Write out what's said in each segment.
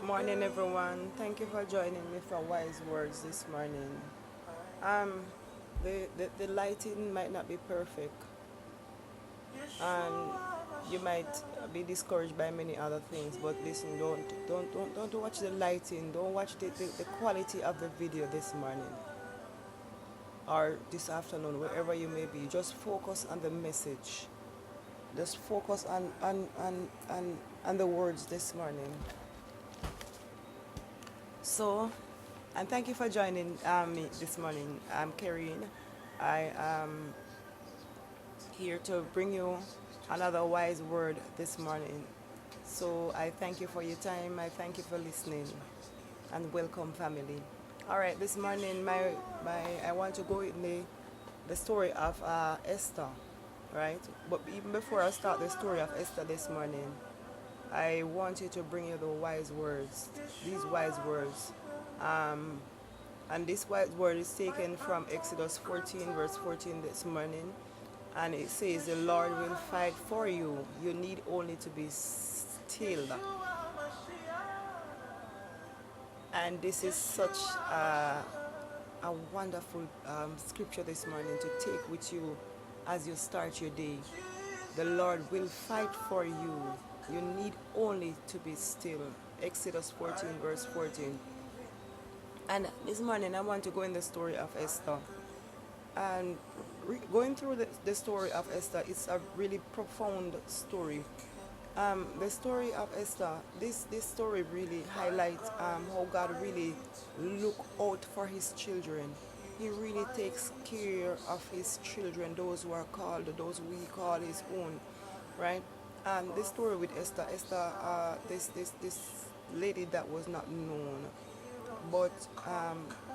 Morning, everyone. Thank you for joining me for Wise Words this morning. Um, the lighting might not be perfect, and you might be discouraged by many other things. But listen, don't watch the lighting. Don't watch the quality of the video this morning or this afternoon, wherever you may be. Just focus on the message. Just focus on the words this morning. So, and thank you for joining me this morning. I'm Karine. I am here to bring you another wise word this morning. So, I thank you for your time. I thank you for listening, and welcome, family. All right, this morning, I want to go in the story of Esther, right? But even before I start the story of Esther this morning, I wanted to bring you the wise words, these wise words. Um, and this wise word is taken from Exodus 14, verse 14 this morning. And it says, the Lord will fight for you. You need only to be still. And this is such a wonderful scripture this morning to take with you as you start your day. The Lord will fight for you. You need only to be still. Exodus 14, verse 14. And this morning I want to go in the story of Esther. And going through the story of Esther, it's a really profound story. The story of Esther, this story really highlights how God really look out for his children. He really takes care of his children, those who are called, those who he called his own, right? And this story with Esther, this lady that was not known, but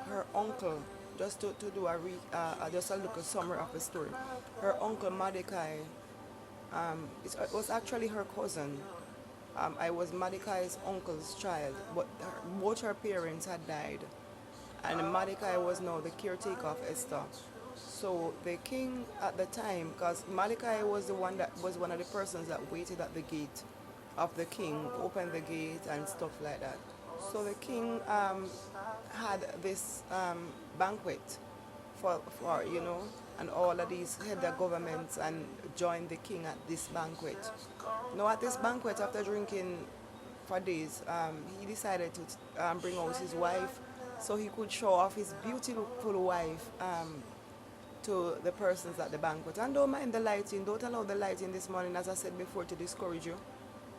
her uncle, just to do just a little summary of the story, her uncle Mordecai, it was actually her cousin. I was Mordecai's uncle's child, but both her parents had died, and Mordecai was now the caretaker of Esther. So the king at the time, because Mordecai was one of the persons that waited at the gate of the king, opened the gate and stuff like that. So the king had this banquet for and all of these head of governments and joined the king at this banquet. Now at this banquet, after drinking for days, he decided to bring out his wife so he could show off his beautiful wife to the persons at the banquet. And don't mind the lighting, don't allow the lighting this morning, as I said before, to discourage you.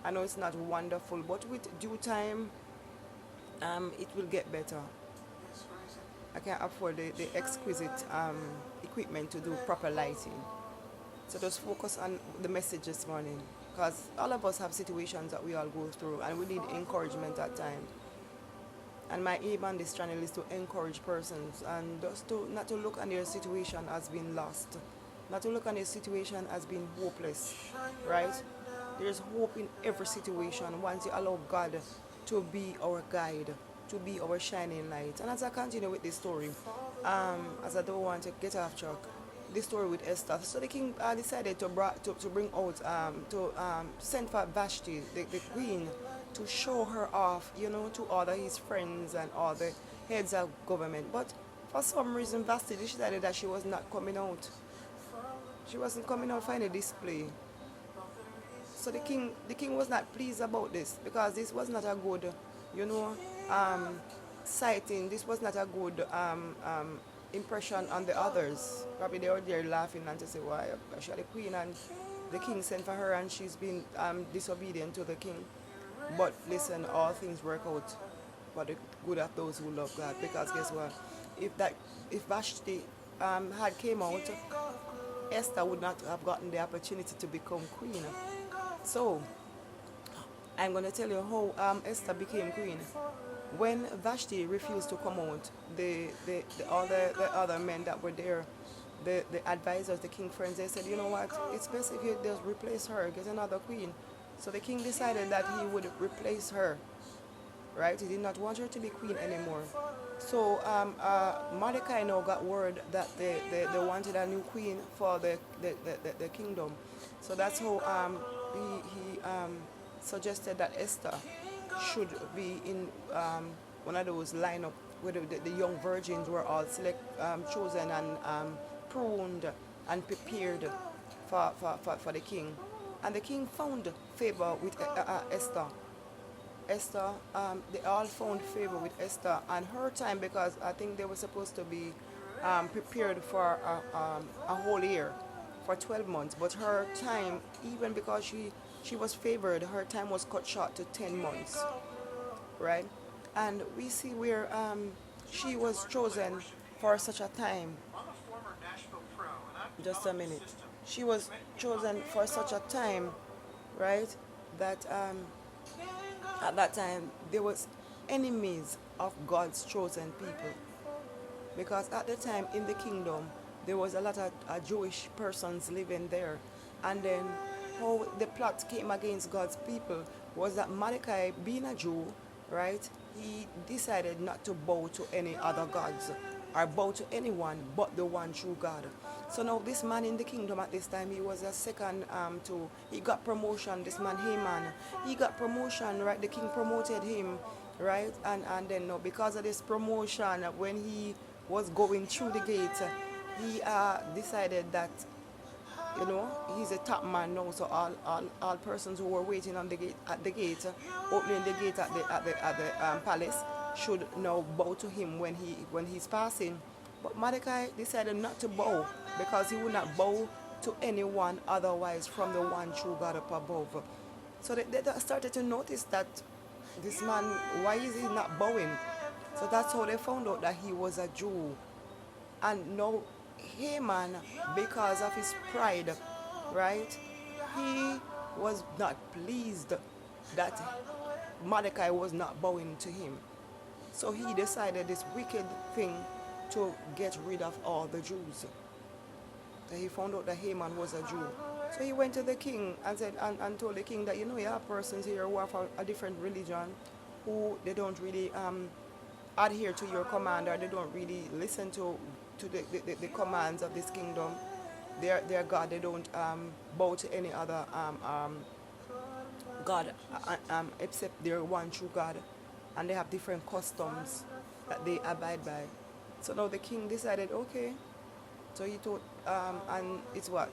I know it's not wonderful, but with due time, it will get better. I can't afford the exquisite equipment to do proper lighting. So just focus on the message this morning, because all of us have situations that we all go through and we need encouragement at times. And my aim on this channel is to encourage persons and just not to look on their situation as being lost, not to look on their situation as being hopeless, right? There's hope in every situation once you allow God to be our guide, to be our shining light. And as I continue with this story, as I don't want to get off track, this story with Esther. So the king decided to bring out, to send for Vashti, the queen, to show her off, to all of his friends and all the heads of government. But for some reason, Vashti decided that she was not coming out. She wasn't coming out for any display. So the king was not pleased about this, because this was not a good, sighting. This was not a good impression on the others. Probably they were there laughing and to say, why, she the queen and the king sent for her and she's been disobedient to the king. But listen, all things work out for the good of those who love God. Because guess what? If Vashti had came out, Esther would not have gotten the opportunity to become queen. So I'm going to tell you how Esther became queen. When Vashti refused to come out, the other men that were there, the advisors, the king friends, they said, you know what, it's best if you just replace her, get another queen. So the king decided that he would replace her, right? He did not want her to be queen anymore. So Mordecai now got word that they wanted a new queen for the kingdom. So that's how he suggested that Esther should be in one of those lineup where the young virgins were all chosen and pruned and prepared for the king. And the king found favor with Esther. Esther, they all found favor with Esther and her time, because I think they were supposed to be prepared for a whole year, for 12 months. But her time, even because she was favored, her time was cut short to 10 months, right? And we see where she was chosen for such a time. Just a minute. She was chosen for such a time, right? That at that time there was enemies of God's chosen people, because at the time in the kingdom there was a lot of Jewish persons living there. And then how the plot came against God's people was that Mordecai, being a Jew, right, he decided not to bow to any other gods or bow to anyone but the one true God. So now this man in the kingdom at this time, he was a second he got promotion, this man Haman. He got promotion, right? The king promoted him, right? And then now because of this promotion, when he was going through the gate, he decided that, he's a top man now. So all persons who were waiting on the gate, opening the gate at the palace, should now bow to him when he's passing. But Mordecai decided not to bow, because he would not bow to anyone otherwise from the one true God up above. So they started to notice that this man, why is he not bowing? So that's how they found out that he was a Jew. And now Haman, because of his pride, right, he was not pleased that Mordecai was not bowing to him. So he decided this wicked thing to get rid of all the Jews. So he found out that Haman was a Jew. So he went to the king and said and told the king that, you have persons here who have a different religion, who they don't really adhere to your command, or they don't really listen to the commands of this kingdom. Their God, they don't bow to any other God except their one true God, and they have different customs that they abide by. So now the king decided, okay. So he told, and it's what?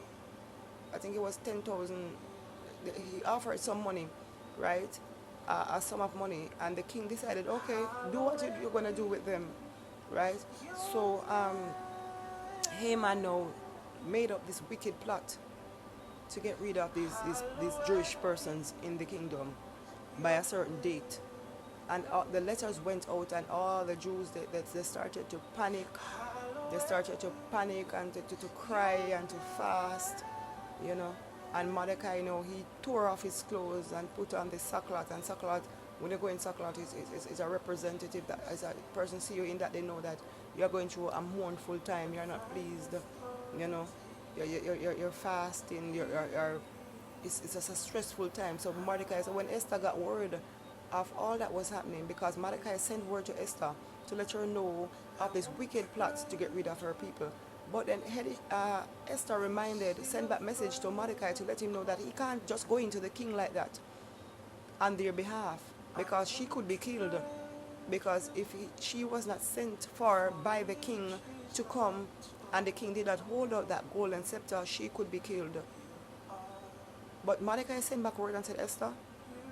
I think it was 10,000. He offered some money, right? A sum of money. And the king decided, okay, do what you're going to do with them, right? So Haman now made up this wicked plot to get rid of these Jewish persons in the kingdom by a certain date. And the letters went out, and all the Jews, they started to panic. They started to panic and to cry and to fast, And Mordecai, he tore off his clothes and put on the sackcloth. And sackcloth, when you go in sackcloth, is a representative, that as a person see you in that, they know that you're going through a mournful time. You're not pleased, You're fasting. It's a stressful time. So Mordecai, so when Esther got word of all that was happening, because Mordecai sent word to Esther to let her know of this wicked plot to get rid of her people. But then Esther sent back message to Mordecai to let him know that he can't just go into the king like that on their behalf, because she could be killed. Because if she was not sent for by the king to come, and the king did not hold out that golden scepter, she could be killed. But Mordecai sent back word and said, Esther,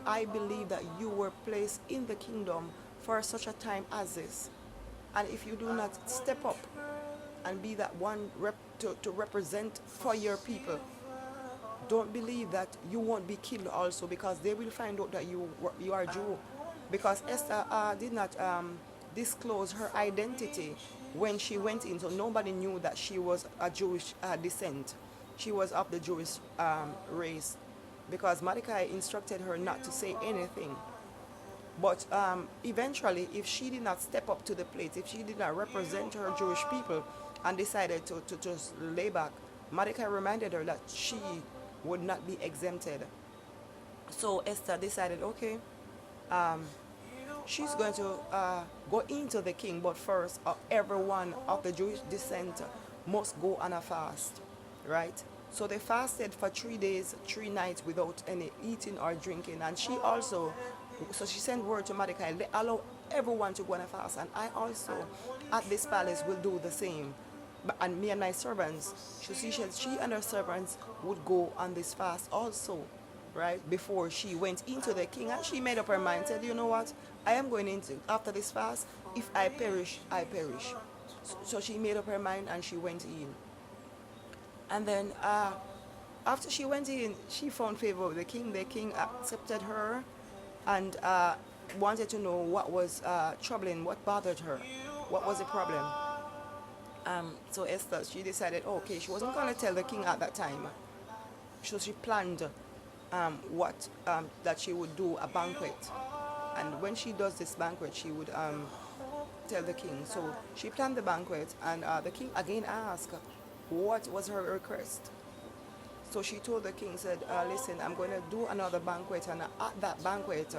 I believe that you were placed in the kingdom for such a time as this. And if you do not step up and be that one to represent for your people, don't believe that you won't be killed also, because they will find out that you are Jew. Because Esther did not disclose her identity when she went in, so nobody knew that she was a Jewish descent. She was of the Jewish race, because Mordecai instructed her not to say anything. But eventually, if she did not step up to the plate, if she did not represent her Jewish people and decided to just lay back, Mordecai reminded her that she would not be exempted. So Esther decided, okay, she's going to go into the king, but first everyone of the Jewish descent must go on a fast, right? So they fasted for 3 days, 3 nights without any eating or drinking, and she also So she sent word to Mordecai, allow everyone to go on a fast, and I also at this palace will do the same. And me and my servants, she and her servants would go on this fast also, right? Before she went into the king, and she made up her mind, said, you know what, I am going into after this fast. If I perish, I perish. So she made up her mind and she went in. And then after she went in, she found favor with the king. The king accepted her and wanted to know what was troubling, what bothered her, what was the problem. So Esther, she decided, okay, she wasn't going to tell the king at that time. So she planned what that she would do a banquet. And when she does this banquet, she would tell the king. So she planned the banquet, and the king again asked what was her request. So she told the king, said, listen, I'm going to do another banquet, and at that banquet,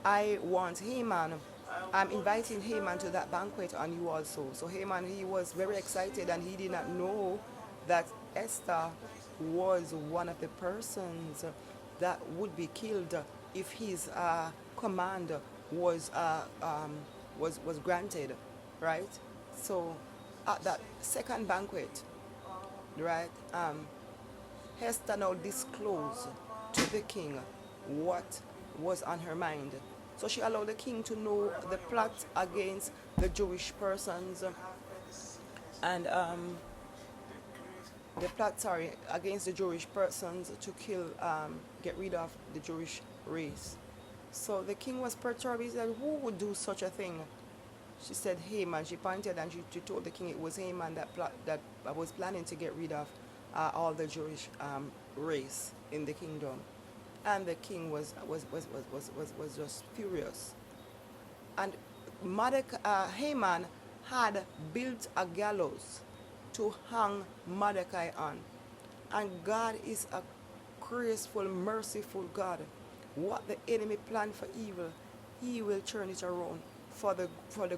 I want Haman. I'm inviting Haman to that banquet, and you also. So Haman, he was very excited, and he did not know that Esther was one of the persons that would be killed if his command was granted, right? So at that second banquet, right, Esther now disclosed to the king what was on her mind. So she allowed the king to know the plot against the Jewish persons and the plot, against the Jewish persons to kill, get rid of the Jewish race. So the king was perturbed. He said, who would do such a thing? She said, Haman. She pointed and she told the king it was Haman that was planning to get rid of all the Jewish race in the kingdom. And the king was just furious. And Haman had built a gallows to hang Mordecai on. And God is a graceful, merciful God. What the enemy planned for evil, he will turn it around for the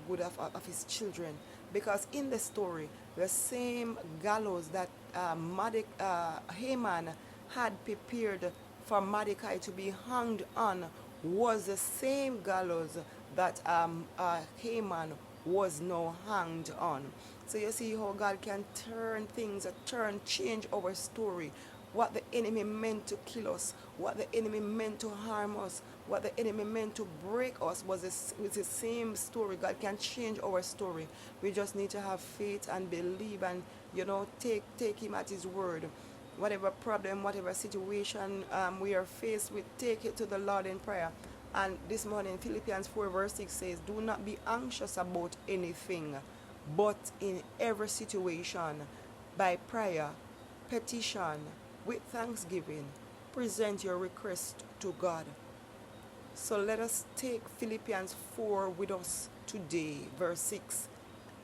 good of his children. Because in the story, the same gallows that Haman had prepared for Mordecai to be hanged on was the same gallows that Haman was now hanged on. So you see how God can turn things, change our story. What the enemy meant to kill us, what the enemy meant to harm us, what the enemy meant to break us was the same story. God can change our story. We just need to have faith and believe and, take him at his word. Whatever problem, whatever situation we are faced with, take it to the Lord in prayer. And this morning, Philippians 4 verse 6 says, do not be anxious about anything, but in every situation, by prayer, petition, with thanksgiving, present your request to God. So let us take Philippians 4 with us today, verse 6.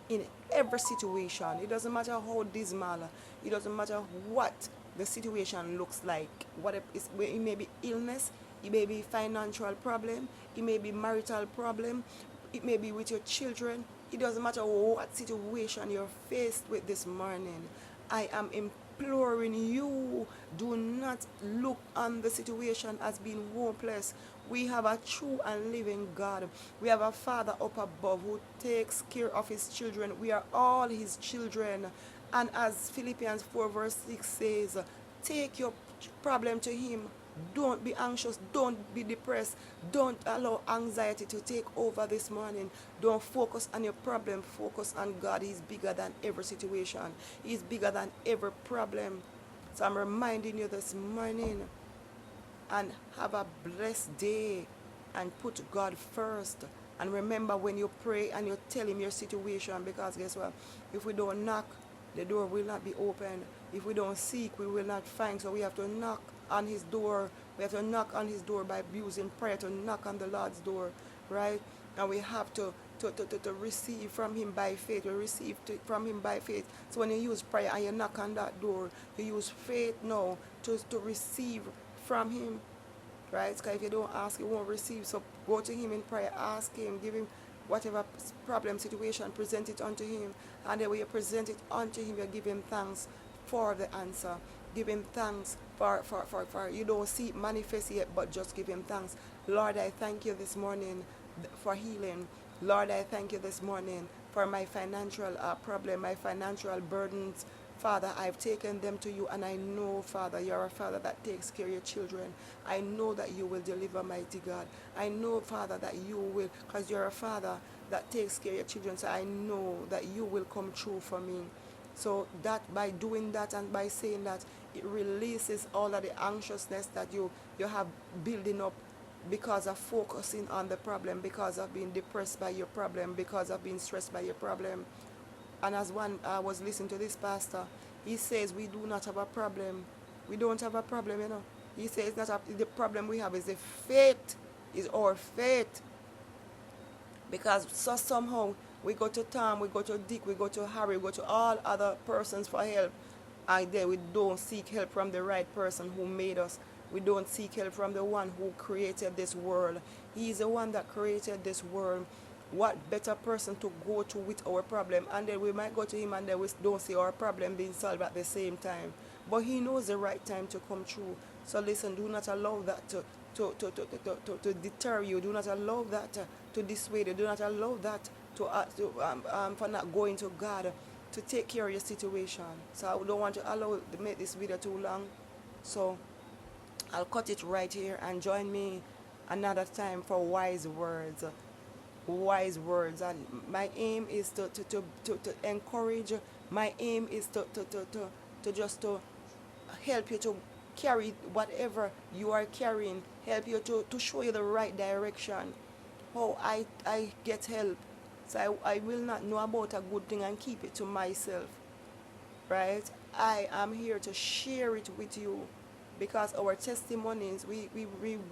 In every situation, it doesn't matter how dismal, it doesn't matter what the situation looks like. It may be illness, it may be financial problem, it may be marital problem, it may be with your children. It doesn't matter what situation you're faced with this morning. I am imploring you, do not look on the situation as being hopeless. We have a true and living God. We have a Father up above who takes care of his children. We are all his children. And as Philippians 4 verse 6 says, take your problem to him. Don't be anxious. Don't be depressed. Don't allow anxiety to take over this morning. Don't focus on your problem. Focus on God. He's bigger than every situation. He's bigger than every problem. So I'm reminding you this morning, and have a blessed day and put God first. And remember, when you pray and you tell him your situation, because guess what? If we don't knock, the door will not be opened. If we don't seek, we will not find. So we have to knock on his door. We have to knock on his door by using prayer to knock on the Lord's door, right? And we have to receive from him by faith. We receive from him by faith. So when you use prayer and you knock on that door, you use faith now to receive from him, right? Because if you don't ask, you won't receive. So go to him in prayer, ask him, give him whatever problem, situation, present it unto him. And then when you present it unto him, you give him thanks for the answer. Give him thanks for you don't see it manifest yet, but just give him thanks. Lord, I thank you this morning for healing. Lord, I thank you this morning for my financial problem, my financial burdens. Father, I've taken them to you, and I know, Father, you're a Father that takes care of your children. I know that you will deliver, mighty God. I know, Father, that you will, because you're a Father that takes care of your children. So I know that you will come true for me. So that by doing that and by saying that, it releases all of the anxiousness that you have building up because of focusing on the problem, because of being depressed by your problem, because of being stressed by your problem. And as one I was listening to this pastor, he says we do not have a problem. We don't have a problem, you know. He says it's not the problem we have is the faith, is our faith. Because so somehow we go to Tom, we go to Dick, we go to Harry, we go to all other persons for help, and then we don't seek help from the right person who made us. We don't seek help from the one who created this world. He's the one that created this world. What better person to go to with our problem? And then we might go to him and then we don't see our problem being solved at the same time. But he knows the right time to come through. So listen, do not allow that to deter you. Do not allow that to dissuade you. Do not allow that for not going to God to take care of your situation. So I don't want to make this video too long. So I'll cut it right here, and join me another time for wise words. Wise words. And my aim is to encourage. My aim is to just to help you to carry whatever you are carrying, help you to show you the right direction. How I get help. So I will not know about a good thing and keep it to myself. Right? I am here to share it with you, because our testimonies, we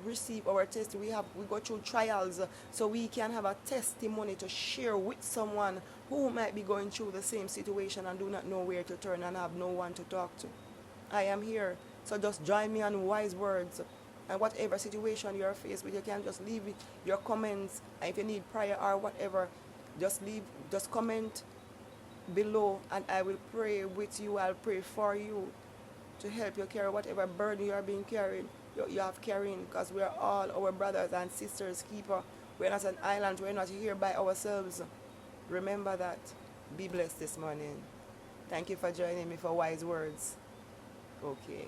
receive our testimony, we go through trials, so we can have a testimony to share with someone who might be going through the same situation and do not know where to turn and have no one to talk to. I am here, so just join me on wise words. And whatever situation you're faced with, you can just leave your comments, and if you need prayer or whatever, just comment below, and I will pray with you. I'll pray for you to help you carry whatever burden you are being carried, you have carrying, because we are all our brothers and sisters keeper. We're not an island, we're not here by ourselves. Remember that. Be blessed this morning. Thank you for joining me for wise words. Okay.